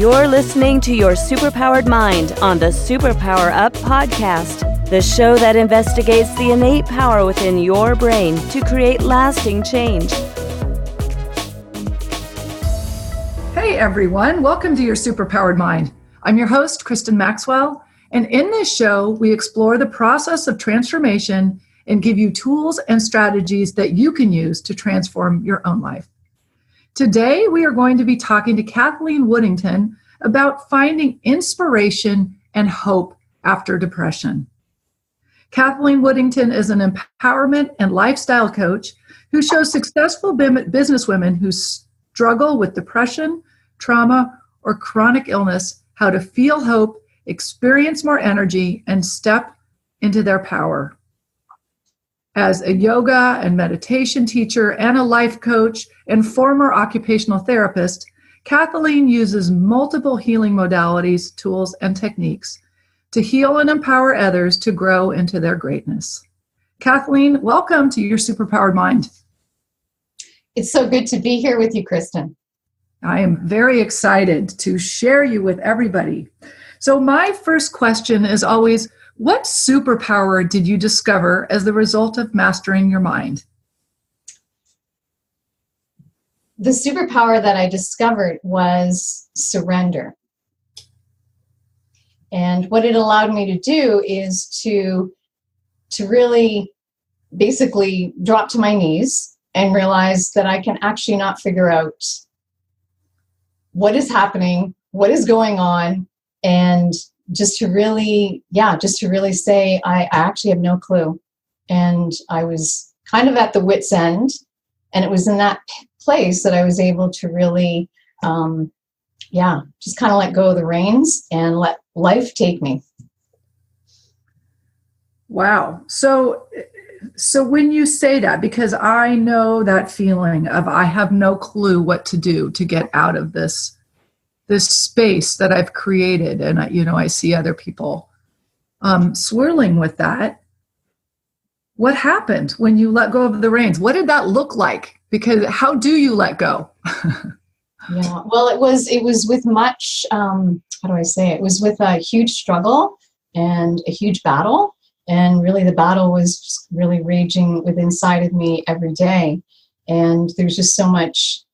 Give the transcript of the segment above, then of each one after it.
You're listening to Your Superpowered Mind on the Superpower Up podcast, the show that investigates the innate power within your brain to create lasting change. Hey everyone, welcome to Your Superpowered Mind. I'm your host, Kristin Maxwell, and in this show, we explore the process of transformation and give you tools and strategies that you can use to transform your own life. Today, we are going to be talking to Kathleen Woodington about finding inspiration and hope after depression. Kathleen Woodington is an empowerment and lifestyle coach who shows successful businesswomen who struggle with depression, trauma, or chronic illness how to feel hope, experience more energy, and step into their power. As a yoga and meditation teacher and a life coach and former occupational therapist, Kathleen uses multiple healing modalities, tools, and techniques to heal and empower others to grow into their greatness. Kathleen, welcome to Your Superpowered Mind. It's so good to be here with you, Kristin. I am very excited to share you with everybody. So my first question is always, what superpower did you discover as the result of mastering your mind? The superpower that I discovered was surrender. And what it allowed me to do is to really basically drop to my knees and realize that I can actually not figure out what is happening, what is going on, and just to really say, I actually have no clue. And I was kind of at the wit's end. And it was in that place that I was able to really, just kind of let go of the reins and let life take me. Wow. So when you say that, because I know that feeling of I have no clue what to do to get out of this space that I've created. And I see other people swirling with that. What happened when you let go of the reins? What did that look like? Because how do you let go? Yeah, well, it was with much, it was with a huge struggle and a huge battle. And really the battle was really raging within inside of me every day. And there's just so much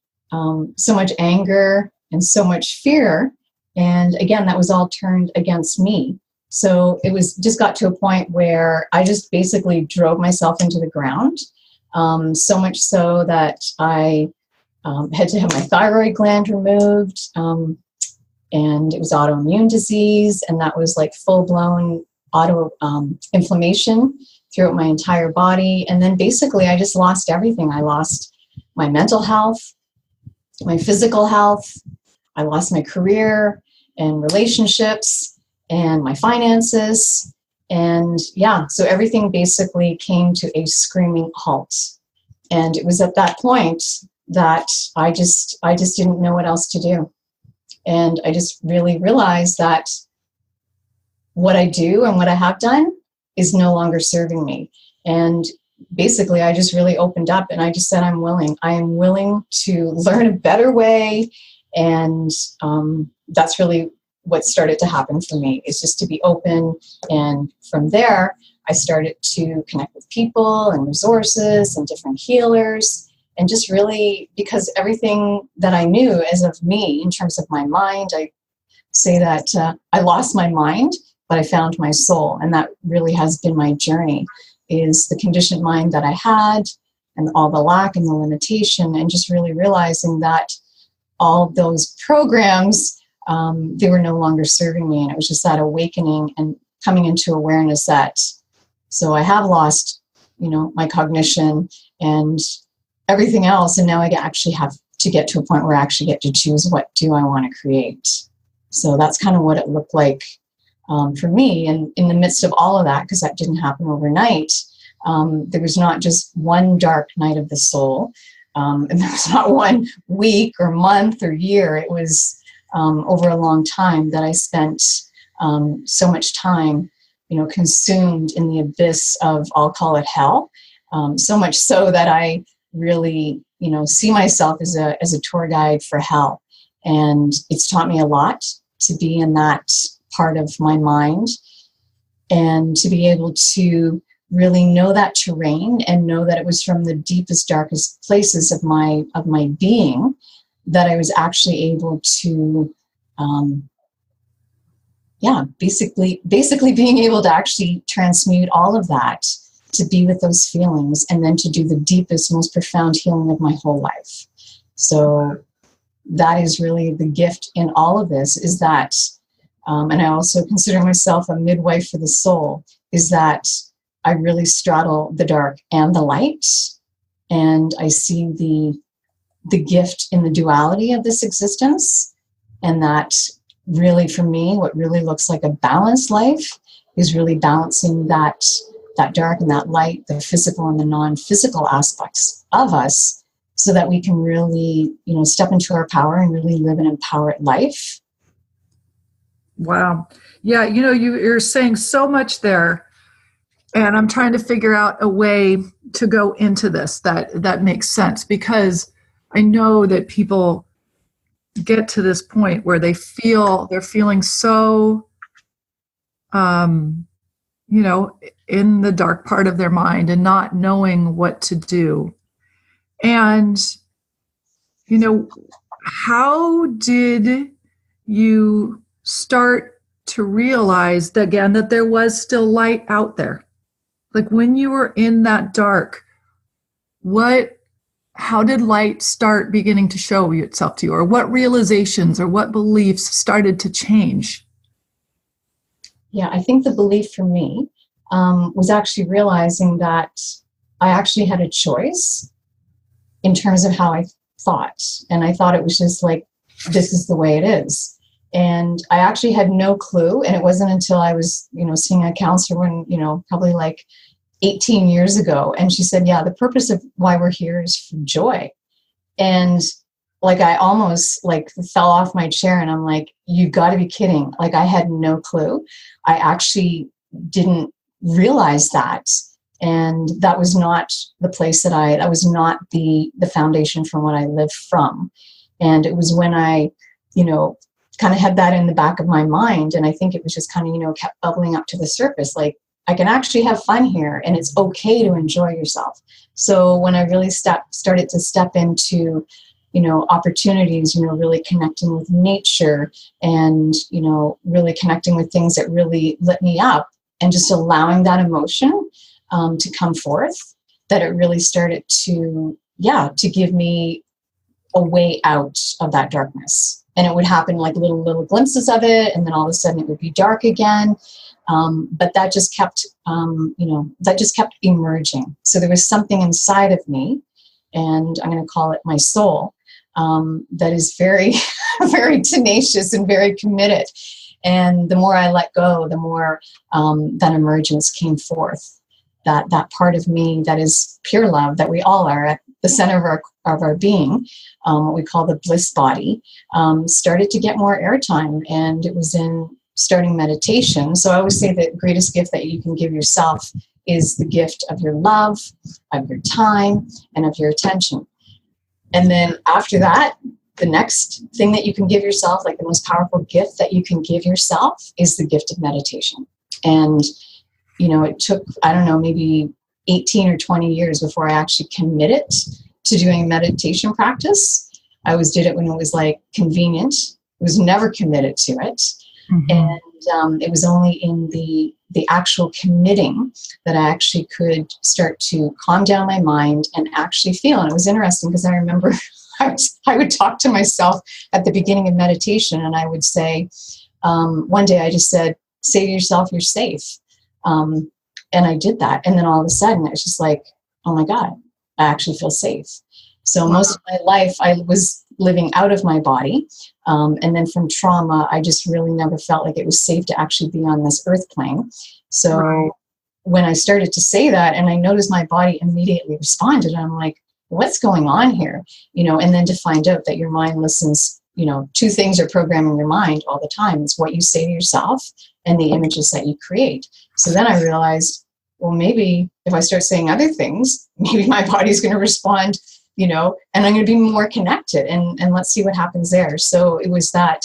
anger and so much fear. And again, that was all turned against me. So it was just got to a point where I just basically drove myself into the ground. So much so that I had to have my thyroid gland removed. And it was autoimmune disease. And that was like full-blown inflammation throughout my entire body. And then basically I just lost everything. I lost my mental health, my physical health. I lost my career and relationships and my finances. And so everything basically came to a screaming halt. And it was at that point that I just didn't know what else to do. And I just really realized that what I do and what I have done is no longer serving me. And basically I just really opened up and I just said, I am willing to learn a better way. And that's really what started to happen for me, is just to be open. And from there, I started to connect with people and resources and different healers. And just really, because everything that I knew as of me in terms of my mind, I say that I lost my mind, but I found my soul. And that really has been my journey, is the conditioned mind that I had and all the lack and the limitation, and just really realizing that all those programs, they were no longer serving me. And it was just that awakening and coming into awareness that, so I have lost, my cognition and everything else. And now I actually have to get to a point where I actually get to choose what do I want to create. So that's kind of what it looked like for me. And in the midst of all of that, because that didn't happen overnight, there was not just one dark night of the soul. And there was not 1 week or month or year. It was over a long time that I spent so much time, consumed in the abyss of, I'll call it hell. So much so that I really, see myself as a tour guide for hell. And it's taught me a lot to be in that part of my mind and to be able to really know that terrain and know that it was from the deepest, darkest places of my being that I was actually able to, basically being able to actually transmute all of that, to be with those feelings, and then to do the deepest, most profound healing of my whole life. So that is really the gift in all of this, is that, and I also consider myself a midwife for the soul, is that I really straddle the dark and the light, and I see the gift in the duality of this existence. And that really, for me, what really looks like a balanced life is really balancing that dark and that light, the physical and the non-physical aspects of us, so that we can really, step into our power and really live an empowered life. Wow. Yeah, you're saying so much there, and I'm trying to figure out a way to go into this that makes sense, because I know that people get to this point where they're feeling so, in the dark part of their mind and not knowing what to do. And, how did you start to realize that, again, that there was still light out there? Like when you were in that dark, how did light start beginning to show itself to you? Or what realizations or what beliefs started to change? Yeah, I think the belief for me was actually realizing that I actually had a choice in terms of how I thought. And I thought it was just like, this is the way it is. And I actually had no clue. And it wasn't until I was, seeing a counselor when, probably like 18 years ago. And she said, yeah, the purpose of why we're here is for joy. And like, I almost like fell off my chair, and I'm like, you got to be kidding. Like, I had no clue. I actually didn't realize that. And that was not the place that was not the foundation from what I lived from. And it was when I, kind of had that in the back of my mind. And I think it was just kind of, kept bubbling up to the surface. Like, I can actually have fun here, and it's okay to enjoy yourself. So when I really started to step into, opportunities, really connecting with nature and, really connecting with things that really lit me up, and just allowing that emotion to come forth, that it really started to give me a way out of that darkness. And it would happen like little glimpses of it, and then all of a sudden it would be dark again. But that just kept, emerging. So there was something inside of me, and I'm going to call it my soul, that is very, very tenacious and very committed. And the more I let go, the more that emergence came forth. That part of me that is pure love, that we all are at the center of our being, what we call the bliss body, started to get more airtime. And it was in starting meditation. So I always say the greatest gift that you can give yourself is the gift of your love, of your time, and of your attention. And then after that, the next thing that you can give yourself, like the most powerful gift that you can give yourself, is the gift of meditation. And it took, I don't know, maybe 18 or 20 years before I actually committed to doing a meditation practice. I always did it when it was like convenient. I was never committed to it. Mm-hmm. And it was only in the actual committing that I actually could start to calm down my mind and actually feel. And it was interesting because I remember I would talk to myself at the beginning of meditation, and I would say, one day I just said, say to yourself, you're safe. And I did that. And then all of a sudden, it's just like, oh my God, I actually feel safe. So most of my life, I was living out of my body. And then from trauma, I just really never felt like it was safe to actually be on this earth plane. So when I started to say that, and I noticed my body immediately responded, and I'm like, what's going on here? And then to find out that your mind listens, two things are programming your mind all the time. It's what you say to yourself and the images that you create. So then I realized, well, maybe if I start saying other things, maybe my body's going to respond and I'm going to be more connected, and let's see what happens there. So it was that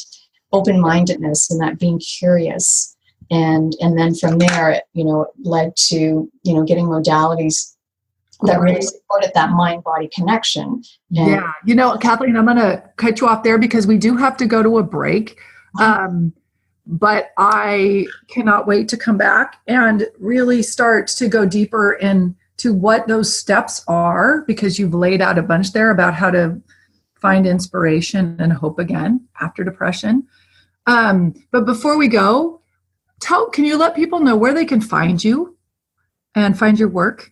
open-mindedness and that being curious. And then from there, it led to, getting modalities that really supported that mind-body connection. And Kathleen, I'm going to cut you off there because we do have to go to a break. But I cannot wait to come back and really start to go deeper into what those steps are, because you've laid out a bunch there about how to find inspiration and hope again after depression. But before we go, can you let people know where they can find you and find your work?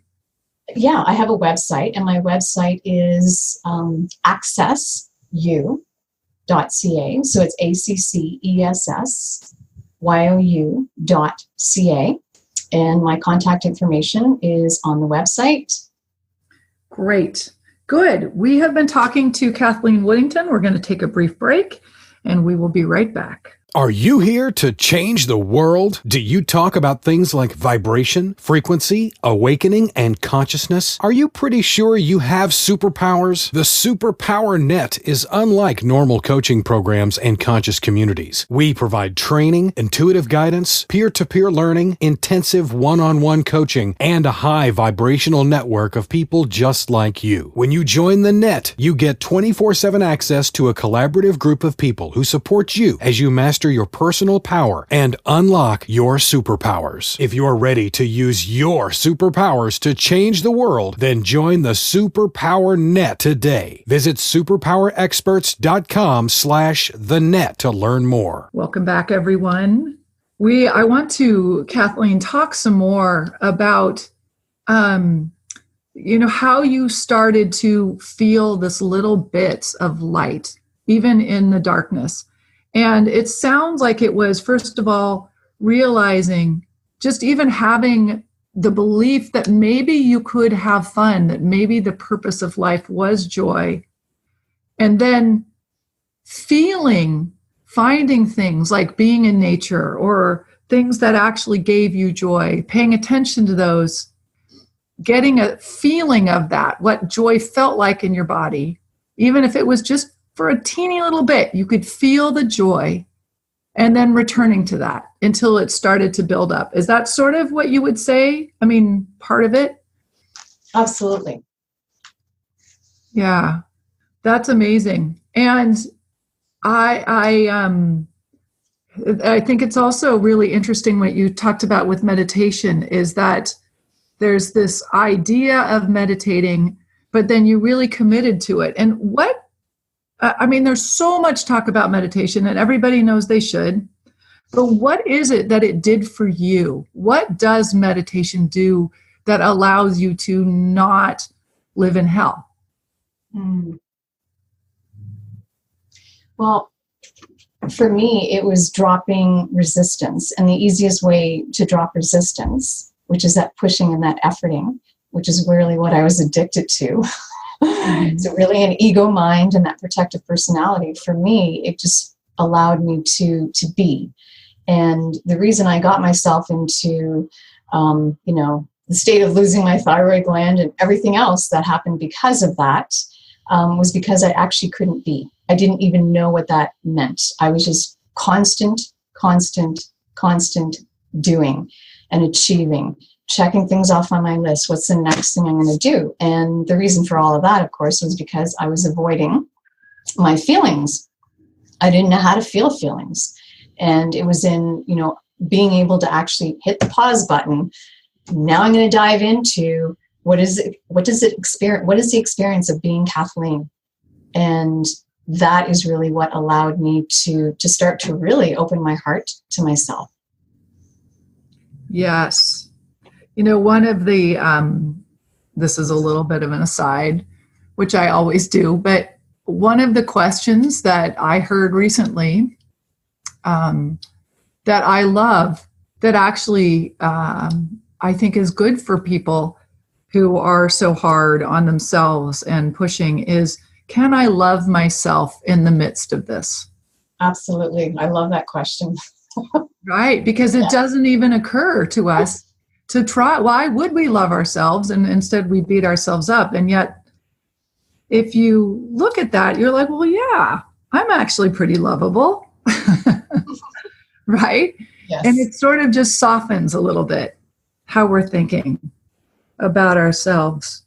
Yeah, I have a website, and my website is accessyou.ca. So it's accessyou.ca. And my contact information is on the website. Great. Good. We have been talking to Kathleen Woodington. We're going to take a brief break, and we will be right back. Are you here to change the world? Do you talk about things like vibration, frequency, awakening, and consciousness? Are you pretty sure you have superpowers? The Superpower Net is unlike normal coaching programs and conscious communities. We provide training, intuitive guidance, peer-to-peer learning, intensive one-on-one coaching, and a high vibrational network of people just like you. When you join the net, you get 24/7 access to a collaborative group of people who support you as you master your personal power and unlock your superpowers. If you're ready to use your superpowers to change the world, then join the Superpower Net today. Visit superpowerexperts.com/thenet to learn more. Welcome back, everyone. I want to, Kathleen, talk some more about, how you started to feel this little bit of light, even in the darkness. And it sounds like it was, first of all, realizing, just even having the belief that maybe you could have fun, that maybe the purpose of life was joy. And then finding things like being in nature or things that actually gave you joy, paying attention to those, getting a feeling of that, what joy felt like in your body, even if it was just for a teeny little bit, you could feel the joy, and then returning to that until it started to build up. Is that sort of what you would say? I mean, part of it? Absolutely. Yeah, that's amazing. And I think it's also really interesting what you talked about with meditation, is that there's this idea of meditating, but then you really committed to it. And there's so much talk about meditation, and everybody knows they should, but what is it that it did for you? What does meditation do that allows you to not live in hell? Well, for me, it was dropping resistance. And the easiest way to drop resistance, which is that pushing and that efforting, which is really what I was addicted to. So really an ego mind and that protective personality, for me, it just allowed me to be. And the reason I got myself into, the state of losing my thyroid gland and everything else that happened because of that, was because I actually couldn't be. I didn't even know what that meant. I was just constant doing and achieving, checking things off on my list. What's the next thing I'm going to do? And the reason for all of that, of course, was because I was avoiding my feelings. I didn't know how to feel feelings. And it was in, being able to actually hit the pause button. Now I'm going to dive into what is the experience of being Kathleen? And that is really what allowed me to start to really open my heart to myself. Yes. One of the, this is a little bit of an aside, which I always do, but one of the questions that I heard recently that I love, that actually I think is good for people who are so hard on themselves and pushing, is, can I love myself in the midst of this? Absolutely. I love that question. Right, because it doesn't even occur to us to try. Why would we love ourselves? And instead we beat ourselves up. And yet if you look at that, you're like, well, yeah, I'm actually pretty lovable. Right? Yes. And it sort of just softens a little bit how we're thinking about ourselves.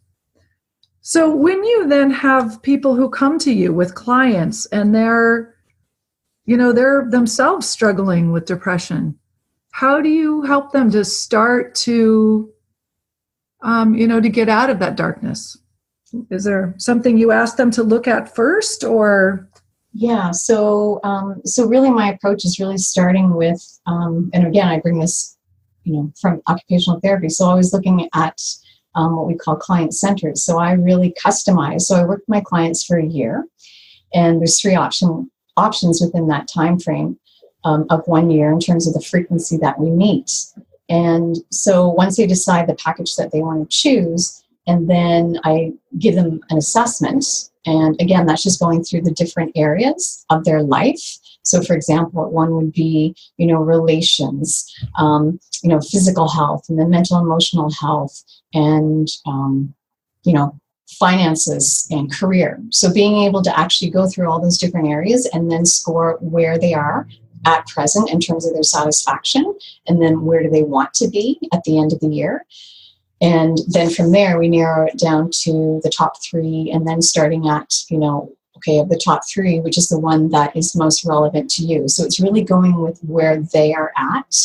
So when you then have people who come to you with clients and they're themselves struggling with depression, how do you help them to start to, to get out of that darkness? Is there something you ask them to look at first, or? Yeah. So really my approach is really starting with, and again, I bring this, from occupational therapy. So I was looking at what we call client-centered. So I really customize. So I work with my clients for a year, and there's 3 options within that time frame of 1 year in terms of the frequency that we meet. And so once they decide the package that they want to choose, and then I give them an assessment. And again, that's just going through the different areas of their life. So for example, one would be, relations, physical health, and then mental and emotional health, and, finances and career. So being able to actually go through all those different areas and then score where they are at present in terms of their satisfaction, and then where do they want to be at the end of the year. And then from there, we narrow it down to the top 3, and then starting at, of the top 3, which is the one that is most relevant to you. So it's really going with where they are at,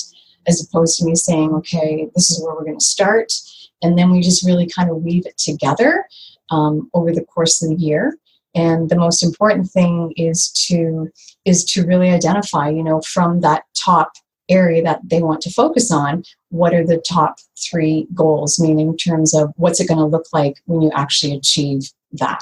as opposed to me saying, okay, this is where we're going to start. And then we just really kind of weave it together over the course of the year. And the most important thing is to really identify, from that top area that they want to focus on, what are the top 3 goals, meaning in terms of what's it going to look like when you actually achieve that.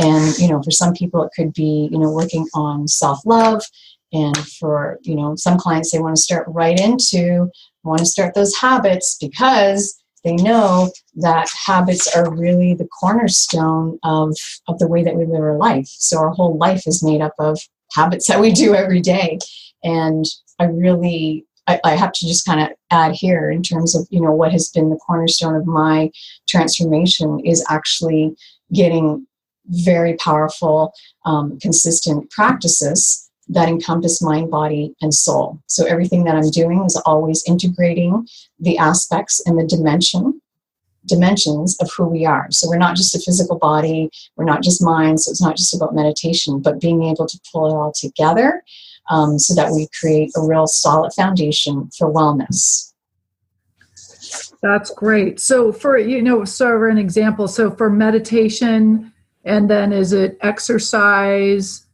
And, for some people, it could be, working on self-love. And for, some clients, they want to start those habits, because they know that habits are really the cornerstone of the way that we live our life. So our whole life is made up of habits that we do every day. And I have to just kind of add here in terms of, what has been the cornerstone of my transformation is actually getting very powerful, consistent practices that encompass mind, body, and soul. So everything that I'm doing is always integrating the aspects and the dimensions of who we are. So we're not just a physical body, we're not just mind, so it's not just about meditation, but being able to pull it all together so that we create a real solid foundation for wellness. That's great. So for an example, so for meditation, and then is it exercise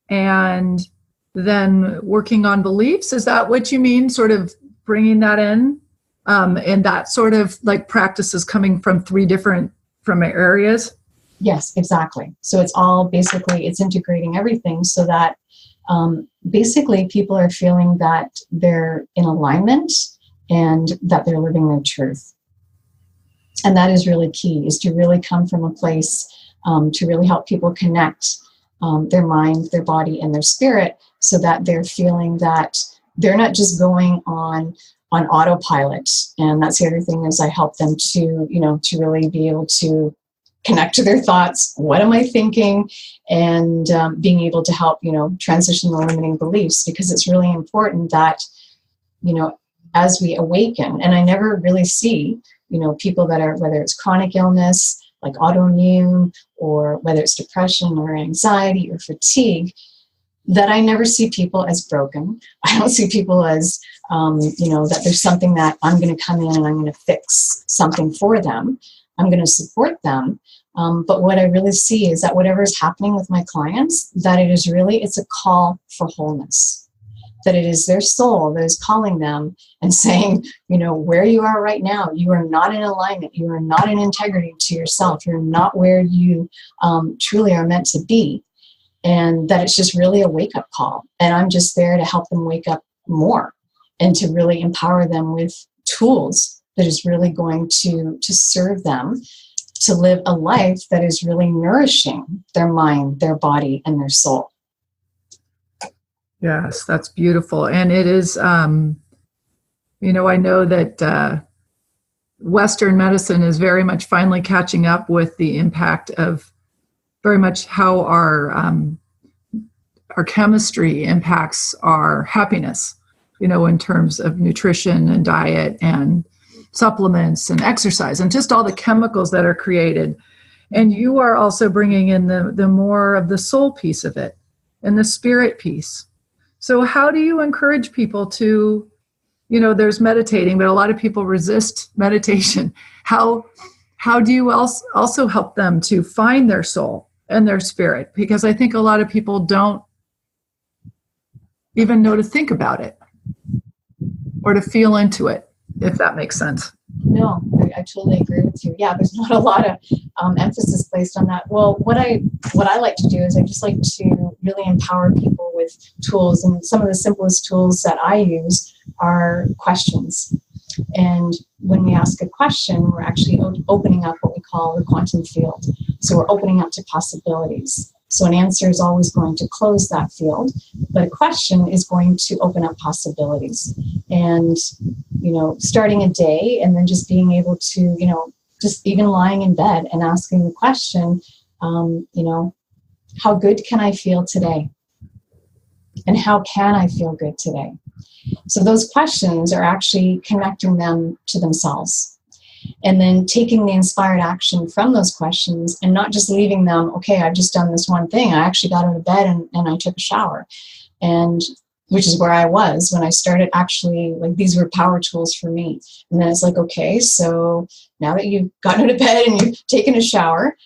and then working on beliefs? Is that what you mean? Sort of bringing that in? And that sort of like practices coming from 3 different areas? Yes, exactly. So it's all basically, it's integrating everything so that basically people are feeling that they're in alignment and that they're living their truth. And that is really key, is to really come from a place to really help people connect their mind, their body, and their spirit, so that they're feeling that they're not just going on autopilot. And that's the other thing, is I help them to really be able to connect to their thoughts. What am I thinking? And being able to help, transition the limiting beliefs, because it's really important that, as we awaken, and I never really see, people that are, whether it's chronic illness, like autoimmune, or whether it's depression or anxiety or fatigue, that I never see people as broken. I don't see people as, that there's something that I'm going to come in and I'm going to fix something for them. I'm going to support them. But what I really see is that whatever is happening with my clients, that it's a call for wholeness. That it is their soul that is calling them and saying, where you are right now, you are not in alignment. You are not in integrity to yourself. You're not where you truly are meant to be. And that it's just really a wake-up call. And I'm just there to help them wake up more and to really empower them with tools that is really going to serve them to live a life that is really nourishing their mind, their body, and their soul. Yes, that's beautiful. And it is, I know that Western medicine is very much finally catching up with the impact of very much how our chemistry impacts our happiness, in terms of nutrition and diet and supplements and exercise and just all the chemicals that are created. And you are also bringing in the more of the soul piece of it and the spirit piece. So how do you encourage people to, there's meditating, but a lot of people resist meditation. How do you also help them to find their soul and their spirit? Because I think a lot of people don't even know to think about it or to feel into it, if that makes sense. No, I totally agree with you. Yeah, there's not a lot of emphasis placed on that. Well, what I like to do is I just like to really empower people with tools, and some of the simplest tools that I use are questions. And when we ask a question, we're actually opening up what we call the quantum field. So we're opening up to possibilities. So an answer is always going to close that field, but a question is going to open up possibilities. And, starting a day and then just being able to, just even lying in bed and asking the question, how good can I feel today? And how can I feel good today? So those questions are actually connecting them to themselves. And then taking the inspired action from those questions and not just leaving them, okay, I've just done this one thing. I actually got out of bed and I took a shower. And which is where I was when I started actually, these were power tools for me. And then it's like, okay, so now that you've gotten out of bed and you've taken a shower,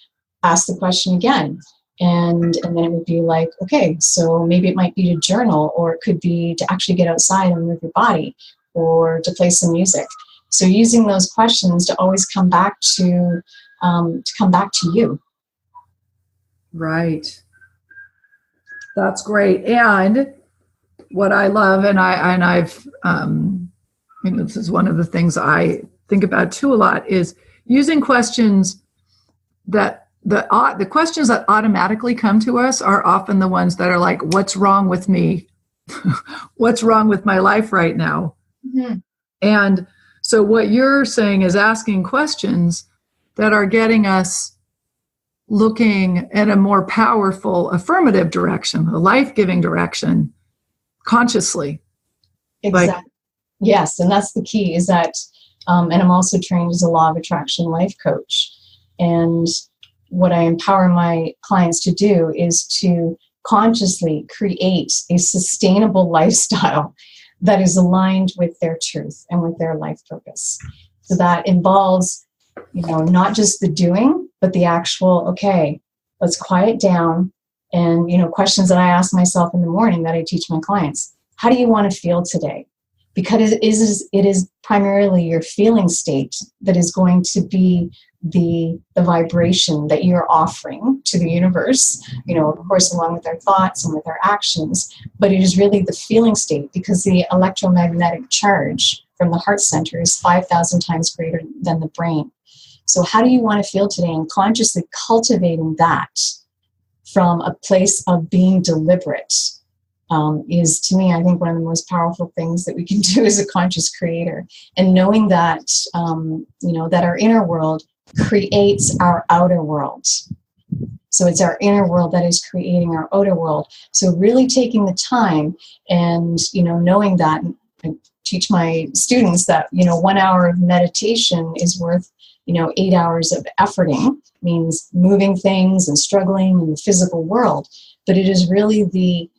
ask the question again. And then it would be like, okay, so maybe it might be to journal, or it could be to actually get outside and move your body, or to play some music. So using those questions to always come back to you. Right. That's great. And what I love, I've this is one of the things I think about too a lot, is using questions that the questions that automatically come to us are often the ones that are like, what's wrong with me? What's wrong with my life right now? Mm-hmm. And so what you're saying is asking questions that are getting us looking at a more powerful affirmative direction, a life-giving direction, consciously. Exactly. Yes, and that's the key, is that, and I'm also trained as a law of attraction life coach. And what I empower my clients to do is to consciously create a sustainable lifestyle that is aligned with their truth and with their life purpose. So that involves, not just the doing, but the actual, okay, let's quiet down. And, questions that I ask myself in the morning that I teach my clients. How do you want to feel today? Because it is primarily your feeling state that is going to be the vibration that you're offering to the universe, of course, along with our thoughts and with our actions. But it is really the feeling state, because the electromagnetic charge from the heart center is 5,000 times greater than the brain. So how do you want to feel today? And consciously cultivating that from a place of being deliberate is, to me, I think, one of the most powerful things that we can do as a conscious creator. And knowing that, that our inner world creates our outer world. So it's our inner world that is creating our outer world. So really taking the time and, knowing that, I teach my students that, 1 hour of meditation is worth, 8 hours of efforting, means moving things and struggling in the physical world. But it is really the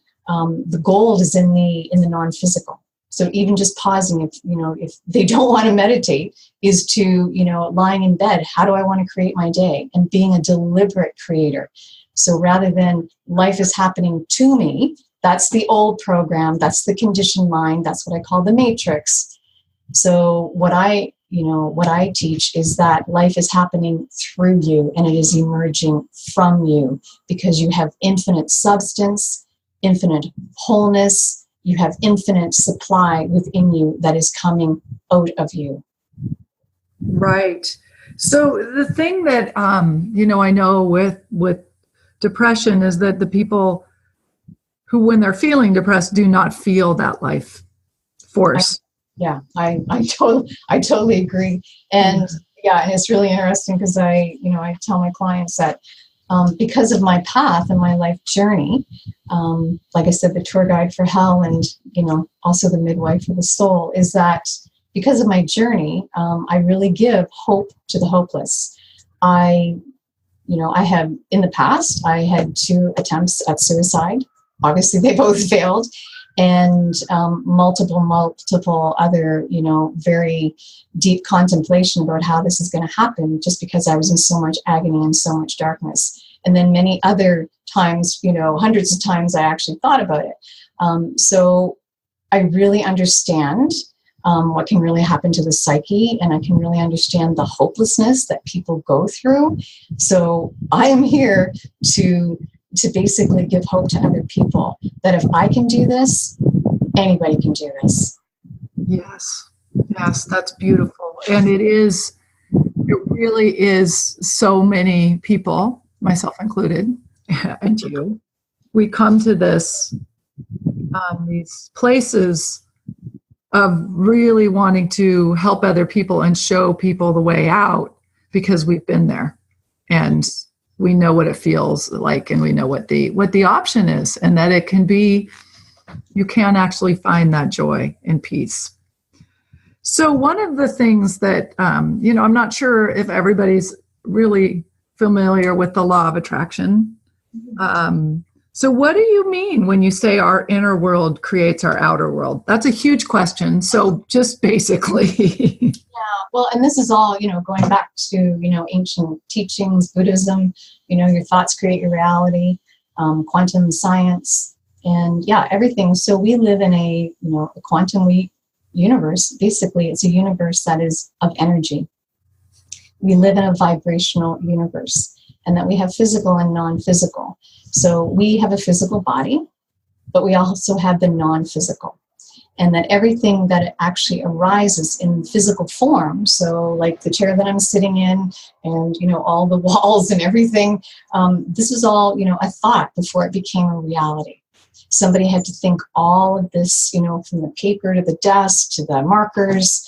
gold is in the non-physical. So even just pausing, if they don't want to meditate, is to, lying in bed, how do I want to create my day? And being a deliberate creator. So rather than life is happening to me, that's the old program, that's the conditioned mind, that's what I call the matrix. So what I teach is that life is happening through you, and it is emerging from you, because you have infinite substance, infinite wholeness, you have infinite supply within you that is coming out of you. Right. So the thing that, I know with depression is that the people who, when they're feeling depressed, do not feel that life force. I totally agree. And and it's really interesting, because I tell my clients that because of my path and my life journey, like I said, the tour guide for hell and, also the midwife for the soul, is that because of my journey, I really give hope to the hopeless. I have, in the past, I had 2 attempts at suicide. Obviously, they both failed. And multiple other, very deep contemplation about how this is going to happen, just because I was in so much agony and so much darkness. And then many other times, hundreds of times, I actually thought about it. So I really understand what can really happen to the psyche, and I can really understand the hopelessness that people go through. So I am here to basically give hope to other people that if I can do this, anybody can do this. Yes, that's beautiful. And it really is so many people, myself included, and you, we come to these places of really wanting to help other people and show people the way out because we've been there and we know what it feels like, and we know what the option is, and that it can be, you can actually find that joy and peace. So one of the things that, I'm not sure if everybody's really familiar with the law of attraction. So what do you mean when you say our inner world creates our outer world? That's a huge question. So just basically. Yeah, well, and this is all, going back to, ancient teachings, Buddhism, your thoughts create your reality, quantum science, and everything. So we live in a quantum universe. Basically, it's a universe that is of energy. We live in a vibrational universe, and that we have physical and non-physical. So we have a physical body, but we also have the non-physical. And that everything that actually arises in physical form, so like the chair that I'm sitting in and, all the walls and everything, this is all, a thought before it became a reality. Somebody had to think all of this, from the paper to the desk to the markers,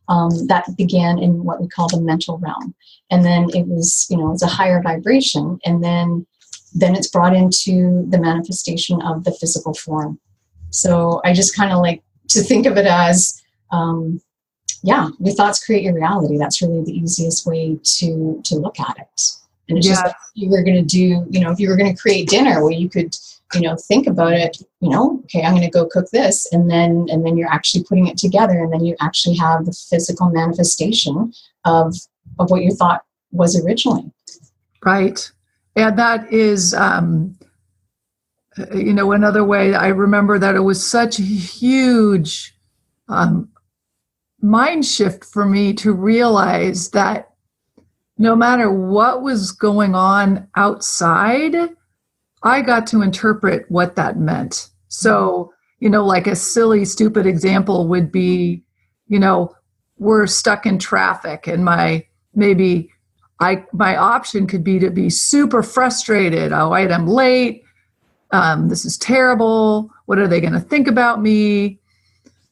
that began in what we call the mental realm. And then it was, it's a higher vibration. And then it's brought into the manifestation of the physical form. So I just kind of like to think of it as, your thoughts create your reality. That's really the easiest way to look at it. And it's just like you were going to do, if you were going to create dinner where you could, think about it, okay, I'm going to go cook this. And then you're actually putting it together. And then you actually have the physical manifestation of what you thought was originally. Right. And that is, another way. I remember that it was such a huge mind shift for me to realize that no matter what was going on outside, I got to interpret what that meant. So, like a silly, stupid example would be, we're stuck in traffic and my option could be to be super frustrated. Oh, wait, I'm late. This is terrible. What are they going to think about me?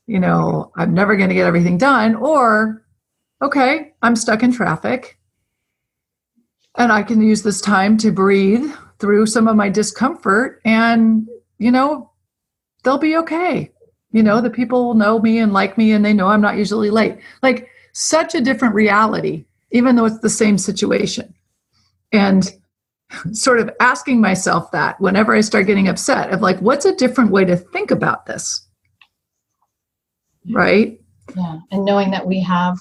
I'm never going to get everything done. Or, okay, I'm stuck in traffic and I can use this time to breathe through some of my discomfort and, they'll be okay. The people will know me and like me and they know I'm not usually late. Like such a different reality, even though it's the same situation. And sort of asking myself that whenever I start getting upset of like, what's a different way to think about this? Right? Yeah. And knowing that we have,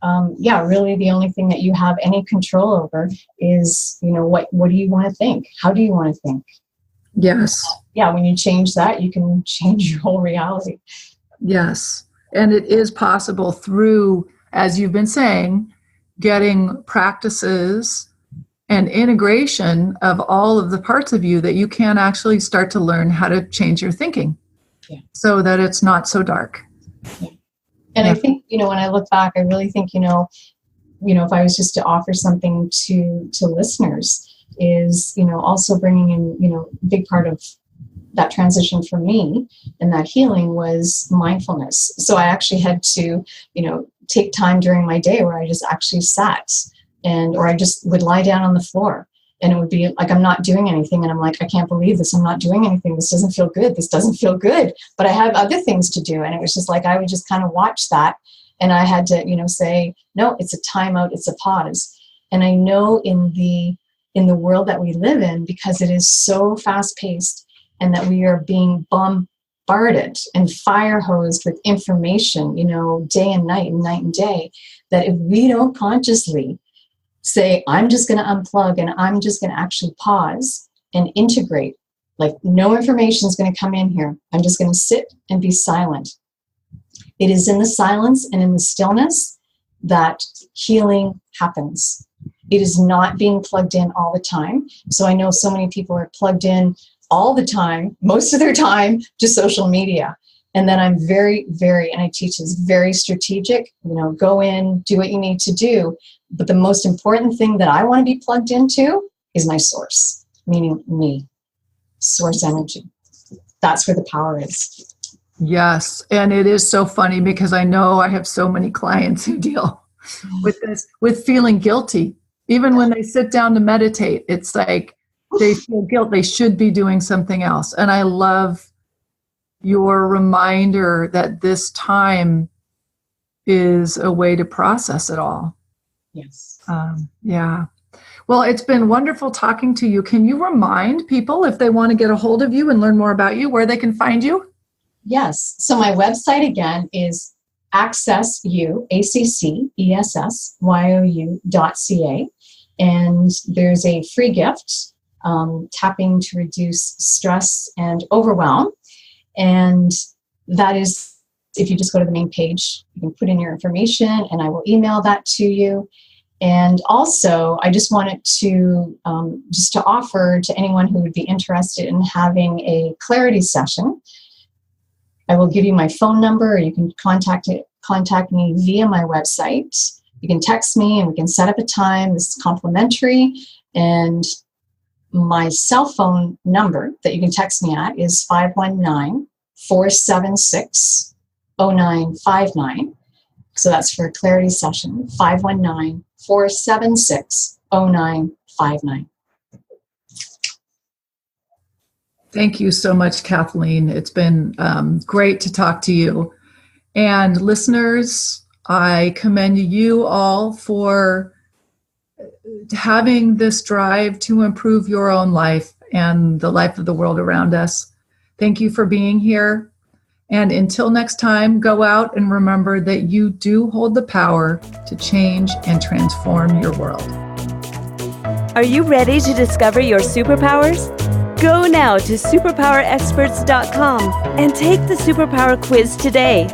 really the only thing that you have any control over is, what do you want to think? How do you want to think? Yes. When you change that, you can change your whole reality. Yes. And it is possible through, as you've been saying, getting practices and integration of all of the parts of you that you can actually start to learn how to change your thinking so that it's not so dark. Yeah. And I think, when I look back, I really think, if I was just to offer something to listeners is, also bringing in, a big part of that transition for me and that healing was mindfulness. So I actually had to, take time during my day where I just actually sat or I just would lie down on the floor And it would be like, I'm not doing anything. And I'm like, I can't believe this. I'm not doing anything. This doesn't feel good. This doesn't feel good. But I have other things to do. And it was just like, I would just kind of watch that. And I had to, say, no, it's a timeout. It's a pause. And I know in the world that we live in, because it is so fast paced and that we are being bombarded and fire hosed with information, day and night and day, that if we don't consciously say, I'm just going to unplug and I'm just going to actually pause and integrate, like no information is going to come in here. I'm just going to sit and be silent. It is in the silence and in the stillness that healing happens. It is not being plugged in all the time. So I know so many people are plugged in all the time, most of their time, to social media. And then I'm very, very, and I teach is very strategic, go in, do what you need to do. But the most important thing that I want to be plugged into is my source, meaning me, source energy. That's where the power is. Yes. And it is so funny because I know I have so many clients who deal with this, with feeling guilty. Even when they sit down to meditate, it's like they feel guilt. They should be doing something else. And I love your reminder that this time is a way to process it all. Yes. Yeah. Well, it's been wonderful talking to you. Can you remind people, if they want to get a hold of you and learn more about you, where they can find you? Yes. So my website again is accessyou.ca. And there's a free gift, tapping to reduce stress and overwhelm. And that is, if you just go to the main page, you can put in your information and I will email that to you. And also, I just wanted to offer to anyone who would be interested in having a clarity session. I will give you my phone number, or you can contact me via my website. You can text me and we can set up a time. This is complimentary. And my cell phone number that you can text me at is 519-476-0959. So that's for a clarity session, 519-476-0959. Thank you so much, Kathleen. It's been great to talk to you. And listeners, I commend you all for having this drive to improve your own life and the life of the world around us. Thank you for being here. And until next time, go out and remember that you do hold the power to change and transform your world. Are you ready to discover your superpowers? Go now to superpowerexperts.com and take the superpower quiz today.